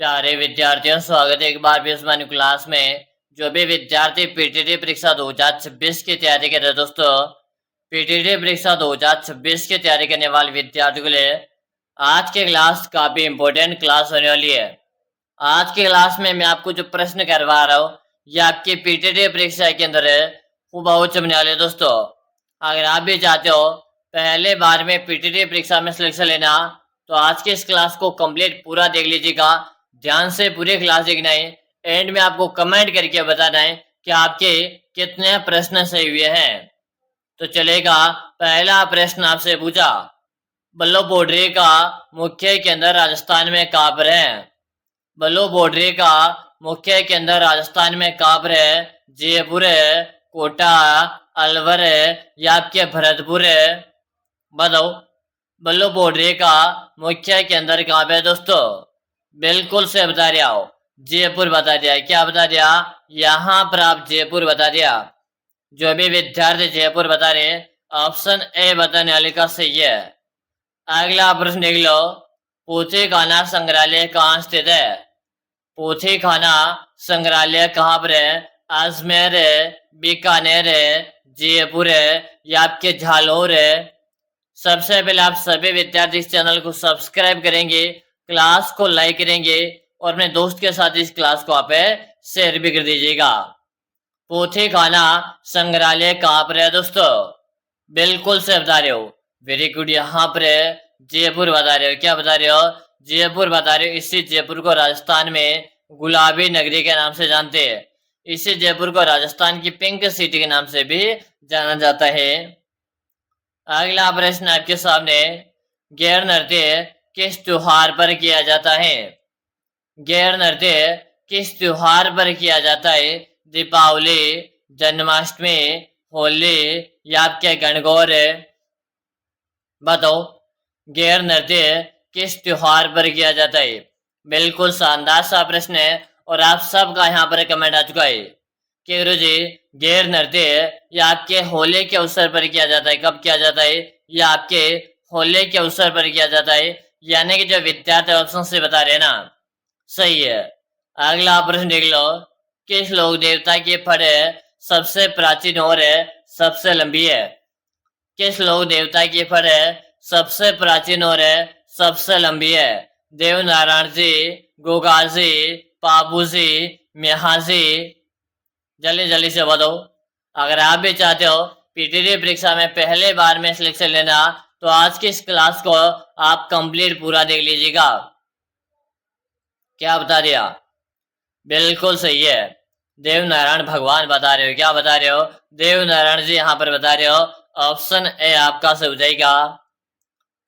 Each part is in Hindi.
प्यारे विद्यार्थियों, स्वागत है एक बार भी इस मानी क्लास में। जो भी विद्यार्थी पीटीटी परीक्षा 2026 की तैयारी कर रहे दोस्तों, पीटीटी परीक्षा 2026 की तैयारी करने वाले विद्यार्थियों के लिए आज की क्लास काफी इंपॉर्टेंट क्लास होने वाली है। आज की क्लास में मैं आपको जो प्रश्न करवा रहा हूँ ये आपकी पीटीटी परीक्षा के अंदर हूबहू चुभने वाले दोस्तों। अगर आप भी चाहते हो पहले बार में पीटीटी परीक्षा में सिलेक्शन लेना तो आज के इस क्लास को कंप्लीट पूरा देख लीजिएगा। ध्यान से पूरी क्लास देखना है। एंड में आपको कमेंट करके बताना है कि आपके कितने प्रश्न सही हुए हैं। तो चलेगा, पहला प्रश्न आपसे पूछा, बल्लो बॉर्डरी का मुख्य केंद्र राजस्थान में कहाँ पर है? बल्लो बॉर्डरी का मुख्य केंद्र राजस्थान में कहाँ पर है? जयपुर है, कोटा, अलवर है या आपके भरतपुर है? बताओ, बल्लो बॉर्डरी का मुख्य केंद्र कहाँ पे है दोस्तों? बिल्कुल से बता रहा हो, जयपुर बता दिया। क्या बता दिया? यहाँ पर आप जयपुर बता दिया। जो भी विद्यार्थी जयपुर बता रहे ऑप्शन ए बताने वाले का सही है। अगला प्रश्न देख लो, पोथी खाना संग्रहालय कहाँ स्थित है? पोथी खाना संग्रहालय कहाँ पर है? अजमेर है, बीकानेर है, जयपुर है या आपके झालोर है? सबसे पहले आप सभी विद्यार्थी इस चैनल को सब्सक्राइब करेंगे, क्लास को लाइक करेंगे और अपने दोस्त के साथ इस क्लास को आप शेयर भी कर दीजिएगा। पोथी खाना संग्रहालय कहाँ पर है दोस्तों? बिल्कुल से बता रहे हो, वेरी गुड। यहाँ पर है जयपुर बता रहे हो। क्या बता रहे हो? जयपुर बता रहे हो। इसी जयपुर को राजस्थान में गुलाबी नगरी के नाम से जानते हैं। इसी जयपुर को राजस्थान की पिंक सिटी के नाम से भी जाना जाता है। अगला प्रश्न आपके सामने, गैर नृत्य किस त्योहार पर किया जाता है? गैर नृत्य किस त्योहार पर किया जाता है? दीपावली, जन्माष्टमी, होली या आपके गणगौर? बताओ, गैर नृत्य किस त्योहार पर किया जाता है? बिल्कुल शानदार सा प्रश्न है और आप सबका यहाँ पर कमेंट आ चुका है कि गुरु जी गैर नृत्य या आपके होली के अवसर पर किया जाता है। कब किया जाता है? या आपके होली के अवसर पर किया जाता है। यानी कि जो विद्यार्थी ऑप्शन से बता रहे ना, सही है। अगला प्रश्न देख लो, किस लोक देवता की फड़ सबसे प्राचीन और सबसे लंबी है? किस लोक देवता की फड़ सबसे प्राचीन और सबसे लंबी है? देव नारायण जी, गोगा जी, पाबू जी, मेहा जी? जल्दी जल्दी से बताओ। अगर आप भी चाहते हो पीटीटी परीक्षा में पहले बार में सिलेक्शन लेना तो आज की इस क्लास को आप कंप्लीट पूरा देख लीजिएगा। क्या बता दिया? बिल्कुल सही है, देव नारायण भगवान बता रहे हो। क्या बता रहे हो? देव नारायण जी यहाँ पर बता रहे हो। ऑप्शन ए आपका सही हो जाएगा।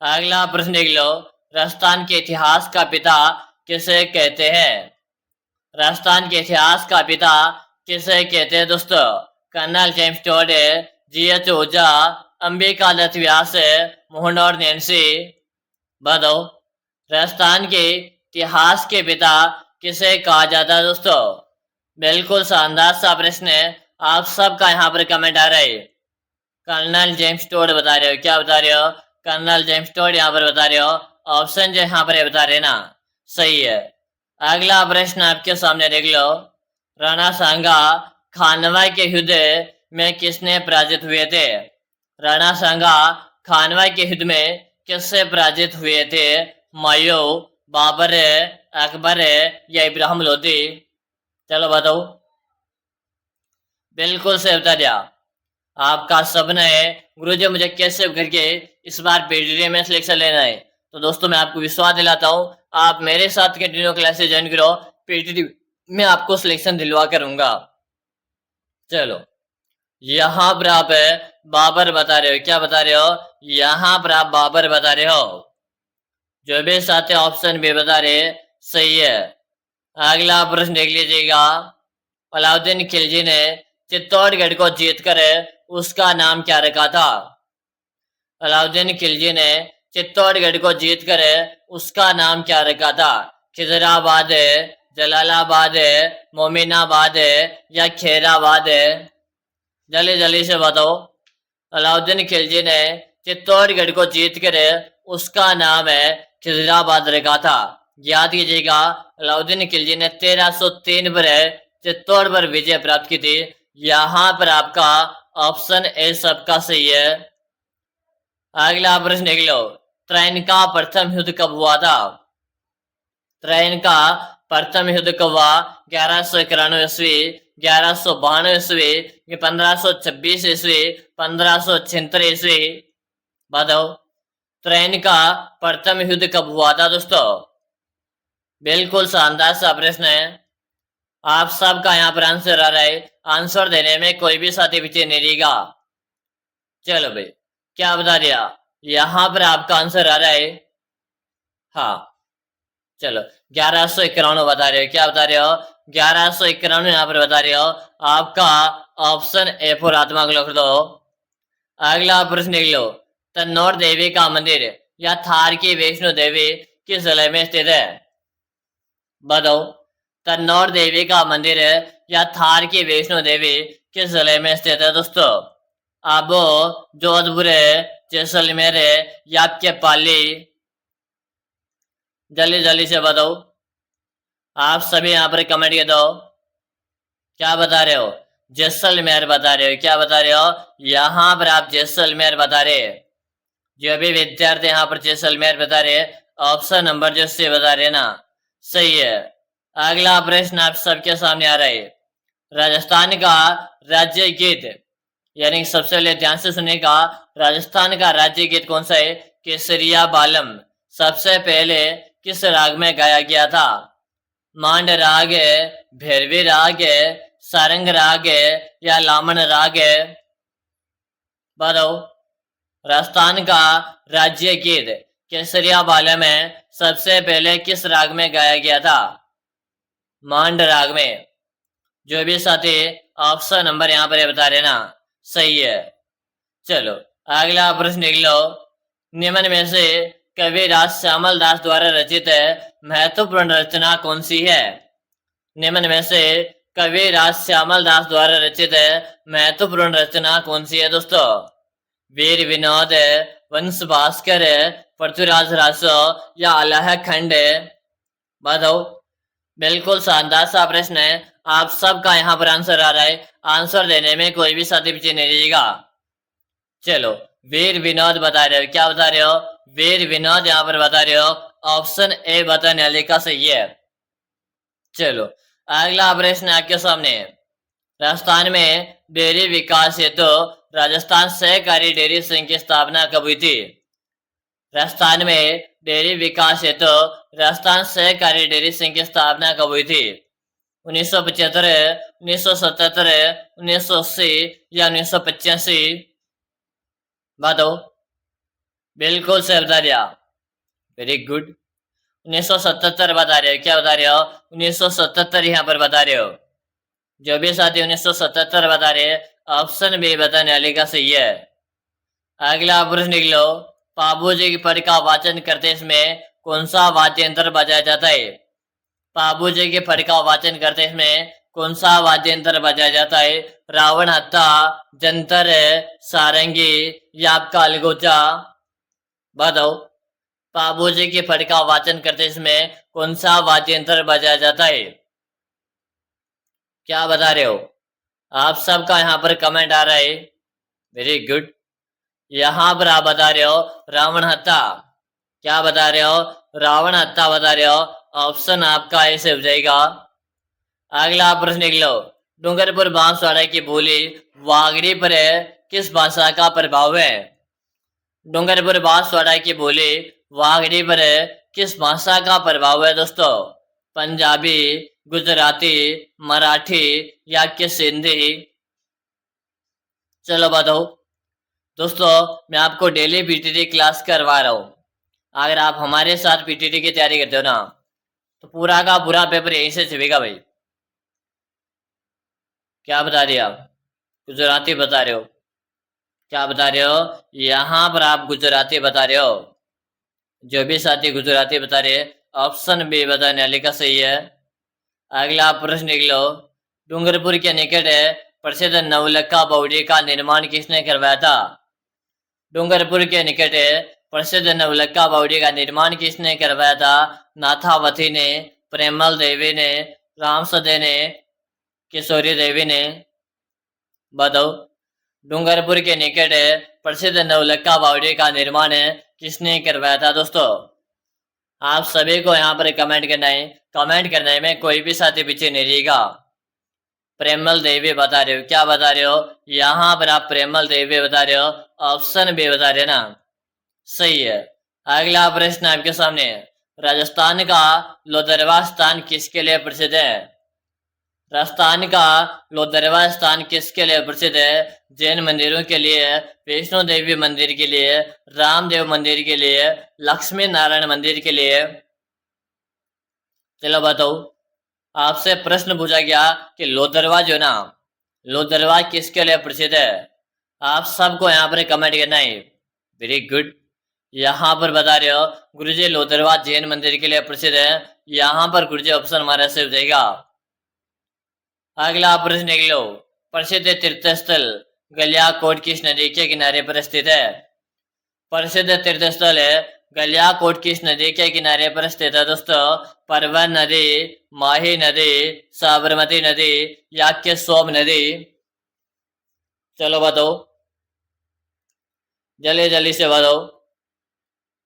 अगला प्रश्न देख लो, राजस्थान के इतिहास का पिता किसे कहते हैं? राजस्थान के इतिहास का पिता किसे कहते हैं दोस्तों? Colonel James Tod, G H. Ojha, Ambika Datt Vyas, Mohanlal Nancy? बताओ, राजस्थान के इतिहास के पिता किसे कहा जाता है दोस्तों? बिल्कुल शानदार सा प्रश्न है। आप सबका यहाँ पर कमेंट आ रहा है। कर्नल जेम्स टोड बता रहे हो। क्या बता रहे हो? कर्नल जेम्स टोड यहाँ पर बता रहे हो। ऑप्शन जो यहाँ पर बता रहे ना, सही है। अगला प्रश्न आपके सामने देख लो, राणा सांगा खानवा के युद्ध में किसने पराजित हुए थे? राणा सांगा खानवा के युद्ध में किससे पराजित हुए थे? हुमायूं, बाबर, अकबर या इब्राहिम लोदी? चलो बताओ। बिल्कुल से बता दिया। आपका सपना है गुरुजी मुझे कैसे करके इस बार पीटीटी में सिलेक्शन लेना है। तो दोस्तों मैं आपको विश्वास दिलाता हूँ, आप मेरे साथ कंटिन्यू क्लासेस ज्वाइन करो, पीटीटी में आपको सिलेक्शन दिलवा करूंगा। चलो, यहाँ पर आप बाबर बता रहे हो। क्या बता रहे हो? यहाँ पर आप बाबर बता रहे हो। जो भी साथ ऑप्शन भी बता रहे सही है। अगला प्रश्न देख लीजिएगा, अलाउद्दीन खिलजी ने चित्तौड़गढ़ को जीतकर उसका नाम क्या रखा था? अलाउद्दीन खिलजी ने चित्तौड़गढ़ को जीतकर उसका नाम क्या रखा था? खिजराबाद, जलालाबाद, मोमिनाबाद या खेराबाद? जल्दी जल्दी से बताओ। अलाउद्दीन खिलजी ने चित्तौड़गढ़ को जीतकर उसका नाम खिजराबाद रखा था। याद कीजिएगा, अलाउद्दीन खिलजी ने 1303 पर चित्तौड़ पर विजय प्राप्त की थी। यहां पर आपका ऑप्शन ए सबका सही है। अगला प्रश्न देख लो, त्रैन का प्रथम युद्ध कब हुआ था? त्रैन का प्रथम युद्ध कब हुआ? 1191 ईस्वी, 1192 ईस्वी, 1526 ईस्वी, 1576 ईस्वी? बताओ, त्रैन का प्रथम युद्ध कब हुआ था दोस्तों? बिल्कुल शानदार सा प्रश्न है। आप सबका यहाँ पर आंसर आ रहा है। आंसर देने में कोई भी साथी पीछे नहीं रहेगा। चलो भाई, क्या बता दिया? यहाँ पर आपका आंसर आ रहा है। हाँ, चलो 1191 बता रहे हो। क्या बता रहे हो? 1191 यहाँ पर बता रहे हो। आपका ऑप्शन ए फॉर आत्मा को लिख दो। अगला प्रश्न देख लो, तन्नौर देवी का मंदिर या थार की वैष्णो देवी किस जिले में स्थित है? बताओ, तन्नौर देवी का मंदिर है या थार की वैष्णो देवी किस जिले में स्थित है दोस्तों? आबो, जोधपुर है, जैसलमेर है या आपके पाली? जल्दी जल्दी से बताओ। आप सभी यहाँ पर कमेंट कर दो। क्या बता रहे हो? जैसलमेर बता रहे हो। क्या बता रहे हो? यहाँ पर आप जैसलमेर बता रहे। जो भी विद्यार्थी यहाँ पर जैसलमेर बता रहे, ऑप्शन नंबर जो से बता रहे ना, सही है। अगला प्रश्न आप सबके सामने आ रहा है। राजस्थान का राज्य गीत, यानी सबसे पहले ध्यान से सुनेगा, राजस्थान का राज्य गीत कौन सा है? केसरिया बालम सबसे पहले किस राग में गाया गया था? मांड राग है, भैरवी राग है, सारंग राग है या लामन राग है? बताओ, राजस्थान का राज्य गीत केसरिया बालम में सबसे पहले किस राग में गाया गया था? मांड राग में। जो भी साथी ऑप्शन नंबर यहाँ पर बता रहे ना, सही है। चलो अगला प्रश्न देख लो, निम्न में से कविराज श्यामल दास द्वारा रचित महत्वपूर्ण रचना कौन सी है? निम्न में से कविराज श्यामल दास द्वारा रचित महत्वपूर्ण रचना कौन सी है दोस्तों? वीर विनोद, वंश भास्कर, पृथ्वीराज रासो या अलाह खंड? बताओ, बिल्कुल शानदार सा प्रश्न है। आप सबका यहाँ पर आंसर आ रहा है। आंसर देने में कोई भी साथी पीछे नहीं रहेगा। चलो, वीर विनोद बता रहे हो। क्या बता रहे हो? वीर विनोद यहाँ पर बता रहे हो। ऑप्शन ए बताने वाले का सही है। चलो अगला प्रश्न आपके सामने। राजस्थान में डेयरी विकास हेतु राजस्थान सहकारी डेयरी संघ की स्थापना कब हुई थी? राजस्थान में डेयरी विकास हेतु राजस्थान सहकारी डेयरी संघ की स्थापना कब हुई थी? 1975, 1977, 1980 या 1985? बताओ, बिल्कुल सही बता दिया। Very good. 1977 बता रहे हो। क्या बता रहे हो? 1977 यहाँ पर बता रहे हो। जो भी साथी 1977 बता रहे हैं, ऑप्शन बी बताने वाले का सही है। अगला प्रश्न लिख लो, पाबूजी की पढ़ का वाचन करते समय कौन सा वाद्य यंत्र बजाया जाता है? पाबूजी की पढ़ का वाचन करते समय कौन सा वाद्य यंत्र बजाया जाता है? रावण हत्था, जंतर, सारंगी या आपका अलगोचा? बताओ, पाबूजी की पढ़ का वाचन करते समय कौन सा वाद्य यंत्र बजाया जाता है? क्या बता रहे हो? आप सबका यहाँ पर कमेंट आ रहा है। Very good. यहाँ पर आप बता रहे हो रावण हत्था। क्या बता रहे हो? रावण हत्था बता रहे हो। ऑप्शन आपका ऐसे हो जाएगा। अगला प्रश्न लिख लो, डूंगरपुर बांसवाड़ा की बोली वागड़ी पर किस भाषा का प्रभाव है? डूंगरपुर बांसवाड़ा की बोली वागड़ी पर किस भाषा का प्रभाव है दोस्तों? पंजाबी, गुजराती, मराठी या कि सिंधी? चलो बताओ दोस्तों, मैं आपको डेली पीटीटी क्लास करवा रहा हूँ। अगर आप हमारे साथ पीटीटी की तैयारी करते हो ना, तो पूरा का पूरा पेपर यहीं से छपेगा भाई। क्या बता रहे आप? गुजराती बता रहे हो। क्या बता रहे हो? यहाँ पर आप गुजराती बता रहे हो। जो भी साथी गुजराती बता रहे हैं, ऑप्शन बी बताने वाले का सही है। अगला प्रश्न लिख लो, डूंगरपुर के निकट प्रसिद्ध नवलखा बावड़ी का निर्माण किसने करवाया था? डूंगरपुर के निकट प्रसिद्ध नवलखा बावड़ी का निर्माण किसने करवाया था? नाथावती ने, प्रेमल देवी ने, रामसदे ने, किशोरी देवी ने? बताओ। डूंगरपुर के निकट प्रसिद्ध नवलखा बावड़ी का निर्माण किसने करवाया था दोस्तों? आप सभी को यहाँ पर कमेंट करना है। कमेंट करने में कोई भी साथी पीछे नहीं रहेगा। प्रेमल देवी बता रहे हो? क्या बता रहे हो? यहाँ पर आप प्रेमल देवी बता रहे हो, ऑप्शन बी बता रहे ना, सही है। अगला प्रश्न आपके सामने, राजस्थान का लोदरवा स्थान किसके लिए प्रसिद्ध है? राजस्थान का लोदरवा स्थान किसके लिए प्रसिद्ध है? जैन मंदिरों के लिए, वैष्णो देवी मंदिर के लिए, रामदेव मंदिर के लिए, लक्ष्मी नारायण मंदिर के लिए? चलो बताओ। आपसे प्रश्न पूछा गया कि लोदरवा जो ना, लोदरवा किसके लिए प्रसिद्ध है? आप सबको यहाँ पर कमेंट करना है। Very good. यहाँ पर बता रहे हो गुरुजी लोदरवा जैन मंदिर के लिए प्रसिद्ध है। यहाँ पर गुरुजी ऑप्शन हमारा से हो जाएगा। अगला प्रश्न देख लो, प्रसिद्ध तीर्थ स्थल गलियाकोट किस नदी के किनारे पर स्थित है? प्रसिद्ध तीर्थ स्थल है गलियाकोट किस नदी के किनारे पर स्थित है दोस्तों? परवन नदी, माही नदी, साबरमती नदी या के सोम नदी? चलो बताओ, जल्दी जल्दी से बताओ।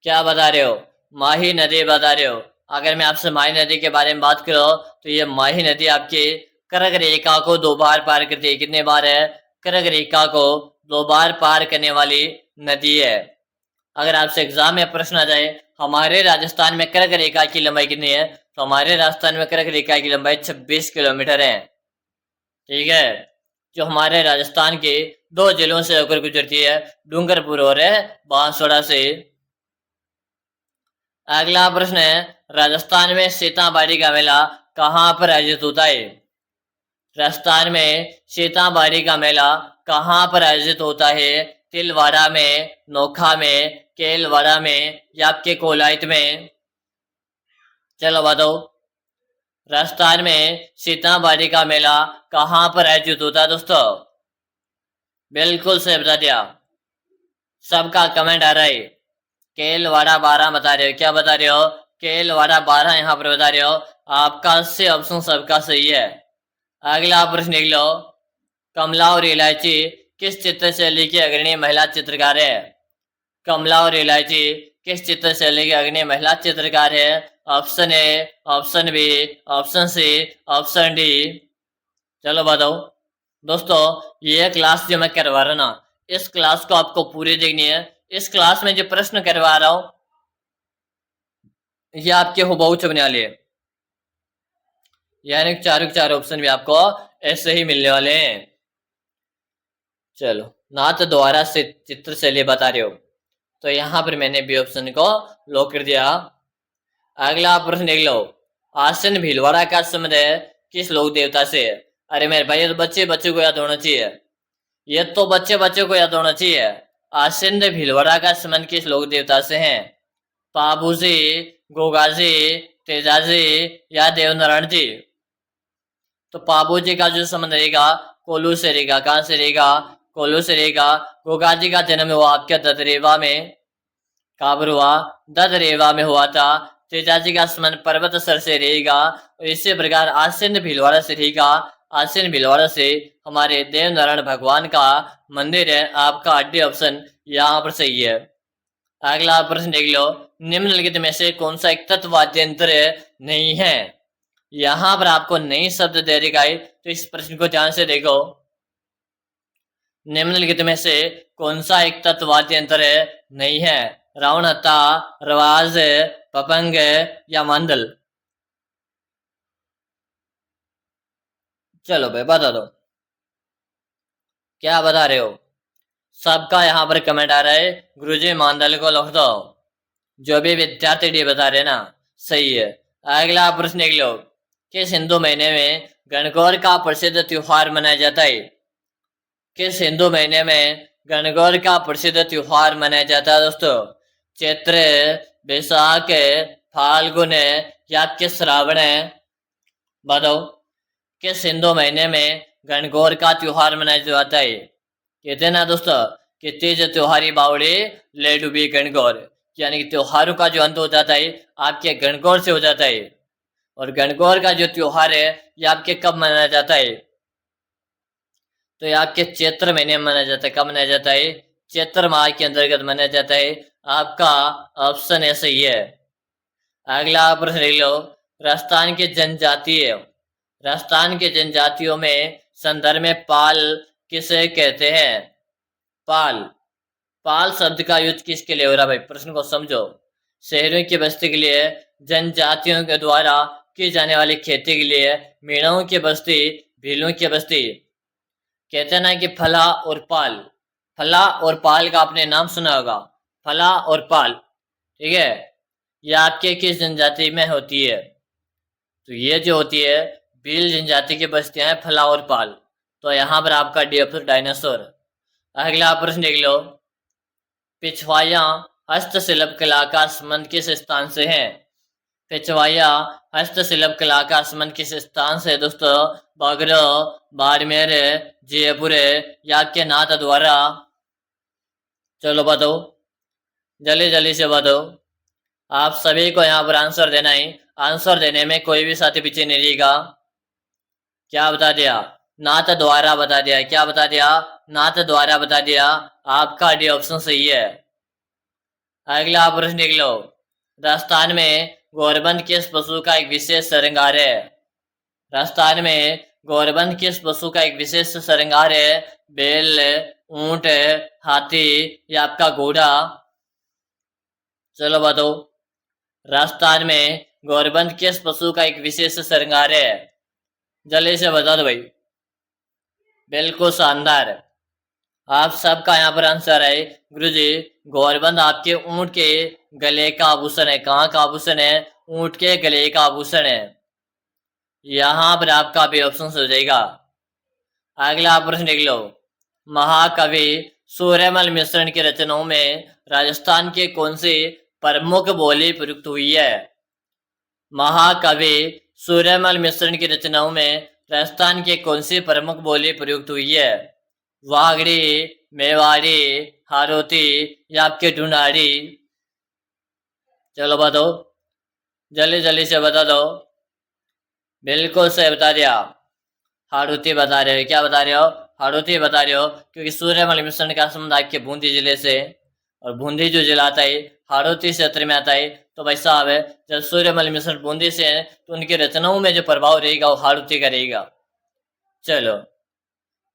क्या बता रहे हो? माही नदी बता रहे हो। अगर मैं आपसे माही नदी के बारे में बात करूं तो ये माही नदी आपकी कर्क रेखा को 2 बार पार करती है। कितने बार है? कर्क रेखा को 2 बार पार करने वाली नदी है। अगर आपसे एग्जाम में प्रश्न आ जाए हमारे राजस्थान में कर्क रेखा की लंबाई कितनी है, तो हमारे राजस्थान में कर्क रेखा की लंबाई 26 किलोमीटर है। ठीक है, जो हमारे राजस्थान के 2 जिलों से होकर गुजरती है, डूंगरपुर और बांसवाड़ा से। अगला प्रश्न है, राजस्थान में सीताबाड़ी का मेला कहाँ पर आयोजित होता है? राजस्थान में सीताबाड़ी का मेला कहाँ पर आयोजित होता है? तिलवाड़ा में, नोखा में, केलवाड़ा में या आपके कोलायत में? चलो बताओ। राजस्थान में सीताबाड़ी का मेला कहाँ पर आयोजित होता है दोस्तों? बिल्कुल सही बता दिया। सबका कमेंट आ रहा है। केलवाड़ा 12 बता रहे हो। क्या बता रहे हो? केलवाड़ा 12 यहाँ पर बता रहे हो। आपका से ऑप्शन सबका सही है। अगला प्रश्न देख लो, कमला और इलायची किस चित्र शैली की अग्रणी महिला चित्रकार है? कमला और इलायची किस चित्र शैली की अग्रणी महिला चित्रकार है? Option A, option B, option C, option D? चलो बताओ दोस्तों। ये क्लास जो मैं करवा रहा ना, इस क्लास को आपको पूरी देखनी है। इस क्लास में जो प्रश्न करवा रहा हूं ये आपके हुबहू छपने वाले हैं, यानी चारों के चार ऑप्शन भी आपको ऐसे ही मिलने वाले हैं। चलो ना, तो दोबारा से चित्र शैली बता रहे हो, तो यहां पर मैंने बी ऑप्शन को लॉक कर दिया। अगला प्रश्न देख लो, आसन भीलवाड़ा का संबंध किस लोक देवता से है? अरे मेरे भाई, ये तो बच्चे बच्चे को याद होना चाहिए। ये तो बच्चे बच्चे को याद होना चाहिए। आसन भीलवाड़ा का संबंध किस लोक देवता से है? पाबूजी, गोगाजी, तेजाजी या देवनारायण जी? तो पाबूजी का जो संबंध रहेगा कोल्लू से रहेगा। कहां से रहेगा? कोल्लू से रहेगा। गोगाजी का जन्म हुआ आपके ददरेवा में। कहां पर हुआ? ददरेवा में हुआ था। तेजाजी का संबंध पर्वत सर से रहेगा। और इसी प्रकार आसीन भीलवाड़ा से रहेगा। आसीन भीलवाड़ा से हमारे देवनारायण भगवान का मंदिर है। आपका डी ऑप्शन यहाँ पर सही है। अगला प्रश्न देख लो, निम्नलिखित में से कौन सा एक तत्व वाद्यंत्र नहीं है? यहां पर आपको नई शब्द दे रखा है, तो इस प्रश्न को ध्यान से देखो। निम्नलिखित में से कौन सा एक तत्व वाद्यंत्र नहीं है? रावणहत्ता, रवाज, पपंग या मंडल? चलो भाई बता दो, क्या बता रहे हो? सबका यहाँ पर कमेंट आ रहा है गुरुजी मांडल को लिख दो। जो भी विद्यार्थी डी बता रहे ना, सही है। अगला प्रश्न देख लो, किस हिंदू महीने में गणगौर का प्रसिद्ध त्योहार मनाया जाता है? किस हिंदू महीने में गणगौर का प्रसिद्ध त्योहार मनाया जाता है दोस्तों? चैत्र, बैसाख, फाल्गुन या के श्रावण? बताओ, किस हिंदू महीने में गणगौर का त्योहार मनाया जाता है? कहते हैं ना दोस्तों कि तेज त्योहारी बावड़ी ले डूबी गणगौर। यानी कि त्योहारों का जो अंत हो जाता है आपके गणगौर से हो जाता है। और गणगौर का जो त्योहार है ये आपके कब मनाया जाता है? तो ये आपके चैत्र महीने में मनाया जाता है। कब मनाया जाता है? चैत्र माह के अंतर्गत मनाया जाता है। आपका ऑप्शन ऐसे ही है। अगला प्रश्न देख लो। राजस्थान के जनजातीय राजस्थान के जनजातियों में संदर्भ में पाल किसे कहते हैं? पाल पाल शब्द का यूज किसके लिए हो रहा है भाई? प्रश्न को समझो। शहरों की बस्ती के लिए, जनजातियों के द्वारा की जाने वाली खेती के लिए, मेढ़ों की बस्ती, भीलों की बस्ती। कहते हैं ना कि फला और पाल। फला और पाल का आपने नाम सुना होगा। फला और पाल, ठीक है, ये आपके किस जनजाति में होती है? तो ये जो होती है भील जनजाति की बस्तियां हैं, फला और पाल। तो यहाँ पर आपका डी ऑप्शन डायनासोर। अगला प्रश्न देख लो। पिछवाया हस्तशिल्प कला का संबंध किस स्थान से है? पिछवाया हस्तशिल्प कला का संबंध किस स्थान से? दोस्तों बागरा, बाड़मेर, जयपुर या के नाथ द्वारा। चलो बताओ, जल्दी जल्दी से बताओ। आप सभी को यहाँ पर आंसर देना है। आंसर देने में कोई भी साथी पीछे नहीं रहेगा। क्या बता दिया? नाथ द्वारा बता दिया। क्या बता दिया? नाथ द्वारा बता दिया। आपका डी ऑप्शन सही है। अगला प्रश्न देख लो। राजस्थान में गौरबंद किस पशु का एक विशेष श्रृंगार है? राजस्थान में गौरबंद किस पशु का एक विशेष श्रृंगार है? बैल, ऊंट, हाथी या आपका घोड़ा। चलो बताओ। राजस्थान में गौरबंद किस पशु का एक विशेष श्रृंगार है? जल्दी से बता दो भाई। बिल्कुल शानदार। आप सबका यहाँ पर आंसर है गुरुजी, गौरबंद आपके ऊंट के गले का आभूषण है। कहाँ का आभूषण है? ऊंट के गले का आभूषण है। यहाँ पर आपका भी ऑप्शन हो जाएगा। अगला प्रश्न देख लो। महाकवि सूर्यमल मिश्रण की रचनाओं में राजस्थान की कौन सी प्रमुख बोली प्रयुक्त हुई है? महाकवि सूर्यमल मिश्रण की रचनाओं में राजस्थान की कौन सी प्रमुख बोली प्रयुक्त हुई है? वागड़ी, मेवाड़ी, हारोती या आपके ढूंढाड़ी। चलो बताओ, जल्दी जल्दी से बता दो। बिल्कुल सही बता दिया। हाड़ौती बता रहे हो। क्या बता रहे हो? हाड़ौती बता रहे हो, क्योंकि सूर्यमल मिश्रण का संबंध आपके बूंदी जिले से, और बूंदी जो जिला आता है हाड़ौती क्षेत्र में आता है। तो भाई साहब है, जब सूर्यमल मिश्रण बूंदी से है तो उनकी रचनाओं में जो प्रभाव रहेगा वो हाड़ौती का रहेगा। चलो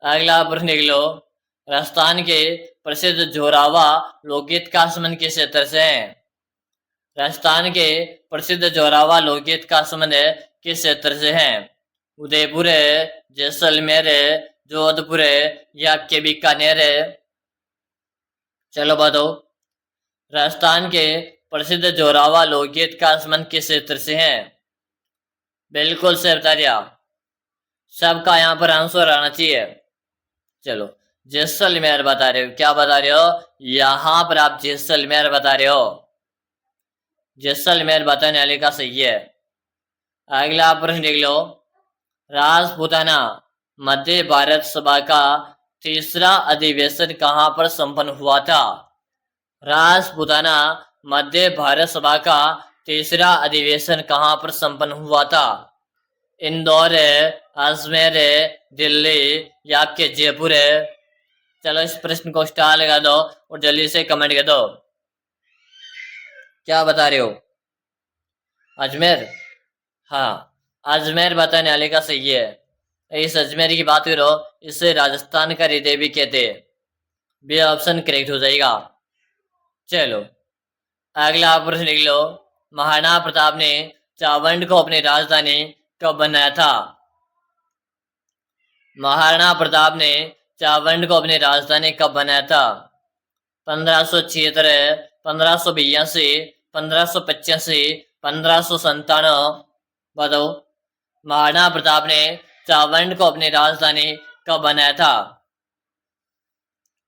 अगला प्रश्न देख लो। राजस्थान के प्रसिद्ध जोरावा लोकगीत का संबंध किस क्षेत्र से है? राजस्थान के प्रसिद्ध जोरावा लोकगीत का संबंध किस क्षेत्र से है? उदयपुर, जैसलमेर, जोधपुर या के बीकानेर। चलो बताओ। राजस्थान के प्रसिद्ध जोरावा लोकगीत का संबंध किस क्षेत्र से है? बिल्कुल सही बता दिया। सबका यहाँ पर आंसर आना चाहिए। चलो जैसलमेर बता रहे हो। क्या बता रहे हो? यहाँ पर आप जैसलमेर बता रहे हो। जैसलमेर बताने वाले का सही है। अगला प्रश्न देख लो। राजपूताना मध्य भारत सभा का तीसरा अधिवेशन कहाँ पर संपन्न हुआ था? राजपूताना मध्य भारत सभा का तीसरा अधिवेशन कहाँ पर संपन्न हुआ था? इंदौर, अजमेर, दिल्ली या आपके जयपुर है। चलो इस प्रश्न को स्टार लगा दो और जल्दी से कमेंट कर दो। क्या बता रहे हो? अजमेर? हाँ, अजमेर बताने वाले का सही है। इस अजमेर की बात करो, इसे राजस्थान का हृदय भी कहते हैं। बी ऑप्शन करेक्ट हो जाएगा। चलो अगला प्रश्न लिख लो। महाराणा प्रताप ने चावंड को अपनी राजधानी कब बनाया था? महाराणा प्रताप ने चावंड को अपनी राजधानी कब बनाया था? 1576, 1582, 1585, 1597। बताओ, महाराणा प्रताप ने चावंड को अपनी राजधानी कब बनाया था?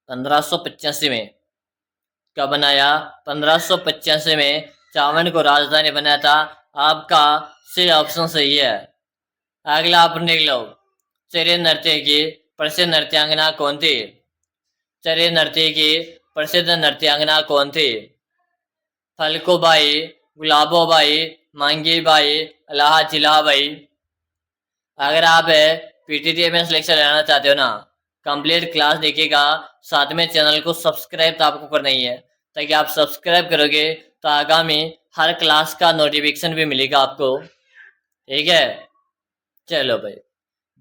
1585 में। कब बनाया? 1585 में चावंड को राजधानी बनाया था। आपका सी ऑप्शन सही है। अगला आप लिख लो। चर्या नृत्य की प्रसिद्ध नृत्यांगना कौन थी? चर्या नृत्य की प्रसिद्ध नृत्यांगना कौन थी? फलको भाई, गुलाबो भाई, मांगी भाई, अलाहा जिला भाई। अगर आप पीटीटी में सिलेक्शन लेना चाहते हो ना, कंप्लीट क्लास देखिएगा, साथ में चैनल को सब्सक्राइब तो आपको करना ही है, ताकि आप सब्सक्राइब करोगे तो आगामी हर क्लास का नोटिफिकेशन भी मिलेगा आपको। ठीक है, चलो भाई,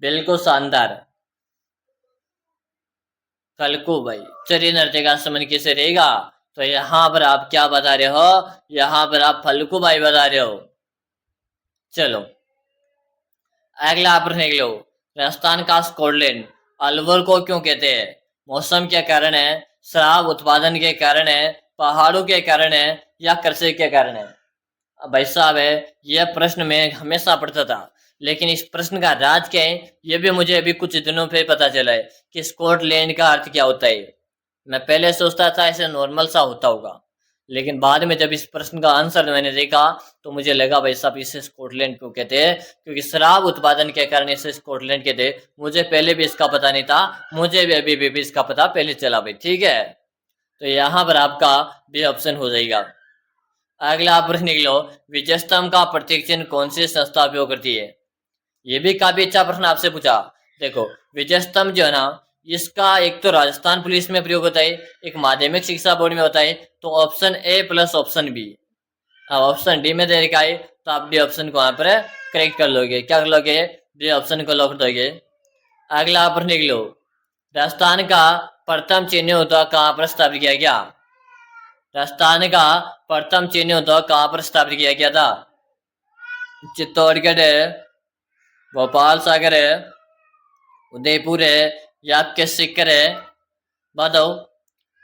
बिल्कुल शानदार। फलकू भाई, चलिए नृत्य का समन कैसे रहेगा? तो यहाँ पर आप क्या बता रहे हो? यहाँ पर आप फलकू भाई बता रहे हो। चलो अगला प्रश्न देख लो। राजस्थान का स्कॉटलैंड अलवर को क्यों कहते हैं? मौसम के कारण है, शराब उत्पादन के कारण है, पहाड़ों के कारण है, या कृषि के कारण है? भाई साहब यह प्रश्न मैं हमेशा पढ़ता था, लेकिन इस प्रश्न का राज क्या है ये भी मुझे अभी कुछ दिनों पे पता चला है कि स्कॉटलैंड का अर्थ क्या होता है। मैं पहले सोचता था ऐसे नॉर्मल सा होता होगा, लेकिन बाद में जब इस प्रश्न का आंसर मैंने देखा तो मुझे लगा भाई साहब इसे स्कॉटलैंड क्यों कहते हैं, क्योंकि शराब उत्पादन के कारण इसे स्कॉटलैंड कहते हैं। मुझे पहले भी इसका पता नहीं था, मुझे भी अभी इसका पता पहले चला भाई। ठीक है, तो यहाँ पर आपका बी ऑप्शन हो जाएगा। अगला प्रश्न निकलो, विजय स्तंभ का प्रतीक चिन्ह कौन सी संस्था उपयोग करती है? ये भी काफी अच्छा प्रश्न आपसे पूछा। देखो विजय स्तंभ जो है ना, इसका एक तो राजस्थान पुलिस में प्रयोग होता है, एक माध्यमिक शिक्षा बोर्ड में होता है। तो option A plus option B. अब ऑप्शन डी में दे रखा है, तो आप डी ऑप्शन को यहाँ पर करेक्ट कर लोगे। क्या कर लोगे? डी ऑप्शन को लॉक दोगे। अगला प्रश्न लिख लो, राजस्थान का प्रथम चीनी उद्योग कहाँ पर स्थापित किया गया? राजस्थान का प्रथम चीनी उद्योग कहाँ पर स्थापित किया गया था? चित्तौड़गढ़ है, भोपाल सागर है, उदयपुर है, या आपके सीकर है? बताओ,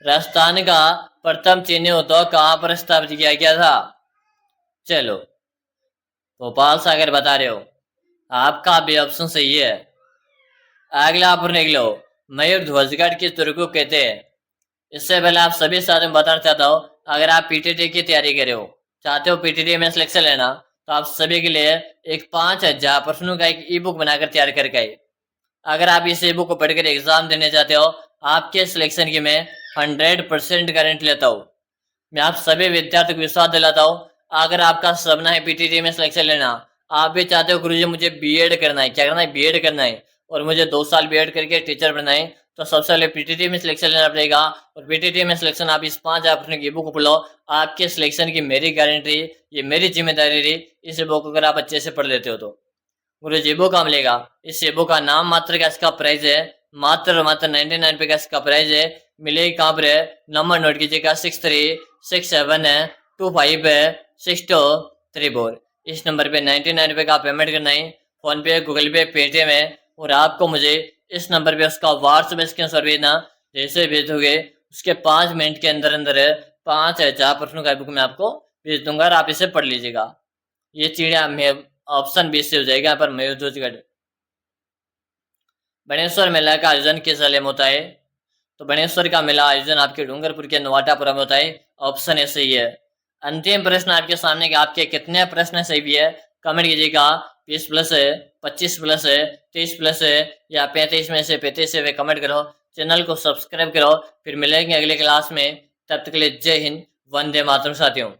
राजस्थान का प्रथम चीनी उद्योग कहाँ पर स्थापित किया गया था? चलो भोपाल सागर बता रहे हो, आपका भी ऑप्शन सही है। अगला आप लिख लो, मयूर ध्वजगढ़ किस दुर्ग को कहते हैं? इससे पहले आप सभी साथ में बताना चाहता हूँ, अगर आप पीटीटी की तैयारी कर रहे हो, चाहते हो पीटीटी में सिलेक्शन लेना, तो आप सभी के लिए एक 5000 प्रश्नों का एक ई बुक बनाकर तैयार करके आए। अगर आप इस ई बुक को पढ़कर एग्जाम देने चाहते हो, आपके सिलेक्शन की मैं 100% गारंटी लेता हूँ। मैं आप सभी विद्यार्थियों को विश्वास दिलाता हूँ, अगर आपका सपना है पीटीटी में सिलेक्शन लेना, आप भी चाहते हो गुरुजी मुझे बीएड करना है, क्या करना है? बीएड करना है, और मुझे 2 साल बीएड करके टीचर बनना है, तो सबसे पहले पीटीटी में सिलेक्शन लेना पड़ेगा। और पीटीटी में सिलेक्शन आप इस 5000 प्रश्नों की बुक पढ़ लो, आपके सिलेक्शन की मेरी गारंटी, ये मेरी जिम्मेदारी रही। इस बुक को अगर आप अच्छे से पढ़ लेते हो तो गुरुजी बुक का मिलेगा। इस बुक का नाम मात्र का इसका प्राइस है मात्र 99 रुपए का इसका प्राइस है। मिलेगी कहाँ पर है? नंबर नोट कीजिएगा, 6367256234। इस नंबर पे 99 रुपए का पेमेंट करना है, फोन पे, गूगल पे, पेटीएम है। और आपको मुझे इस नंबर पे उसका व्हाट्सएप स्क्रीनशॉट भेजना। जैसे भेजोगे उसके 5 मिनट के अंदर अंदर 5000 प्रश्नों का बुक मैं आपको भेज दूंगा, और आप इसे पढ़ लीजिएगा। ये चिड़िया में ऑप्शन 20 से हो जाएगा। पर मयूर ध्वजगढ़। बनेश्वर मेला का आयोजन किस जिले में होता है? तो बनेश्वर का मेला आयोजन आपके डूंगरपुर के नवाटापुरा में होता है। ऑप्शन ए सही है। अंतिम प्रश्न आपके सामने कि आपके कितने प्रश्न सही भी है, कमेंट कीजिएगा। 20 प्लस है, 25 प्लस है, 30 प्लस है, या 35 में से 35 से वे कमेंट करो। चैनल को सब्सक्राइब करो। फिर मिलेंगे अगले क्लास में, तब तक के लिए जय हिंद, वंदे मातरम साथियों।